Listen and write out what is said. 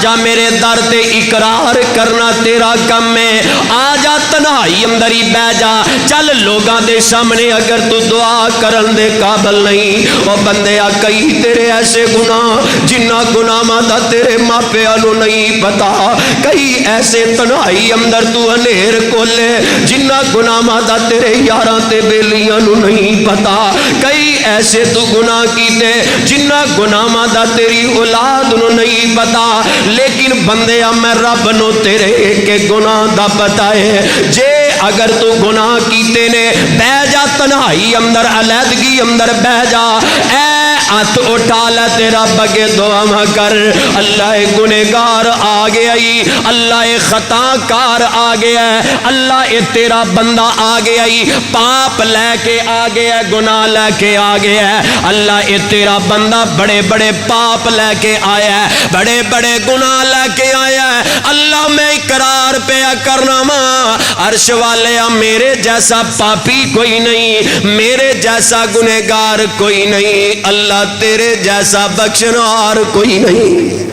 جا میرے در تے اقرار کرنا تیرا کم ہے، آ جا تنہائی اندر ہی بہ جا، چل لوگاں دے سامنے اگر تو دعا کرن دے قابل نہیں، او بندیا کئی تیرے ایسے گناہ جنہ گناہاں دا تیرے ماپیاں نو نہیں پتا، کئی ایسے تنہائی اندر تو انیر کولے جنہ گناہاں دا تیرے یاراں تے بیلیاں نو نہیں پتا، کئی ایسے تو گناہ کیتے جنہ گناہاں دا تیری اولاد نو نہیں پتا، لیکن بندیا میں رب نو تیرے ایک گناہ دا پتا ہے، جے اگر تو گناہ کیتے نے بہ جا تنہائی اندر علیحدگی اندر بہ جا، اے ہاتھ اٹھا لے تیرا بگے دعا ماں کر، اللہ گنہگار آ گیا ہی، اللہ خطا کار آ گیا ہے، اللہ تیرا بندہ آ گیا ہی، پاپ لے کے آ گیا ہے، گناہ لے کے آ گیا ہے، اللہ تیرا بندہ بڑے بڑے پاپ لے کے آیا ہے، بڑے بڑے گناہ لے کے آیا ہے، اللہ میں اقرار پہ کرنا ماں عرش والے میرے جیسا پاپی کوئی نہیں، میرے جیسا گنہگار کوئی نہیں، اللہ تیرے جیسا بخشنہار کوئی نہیں۔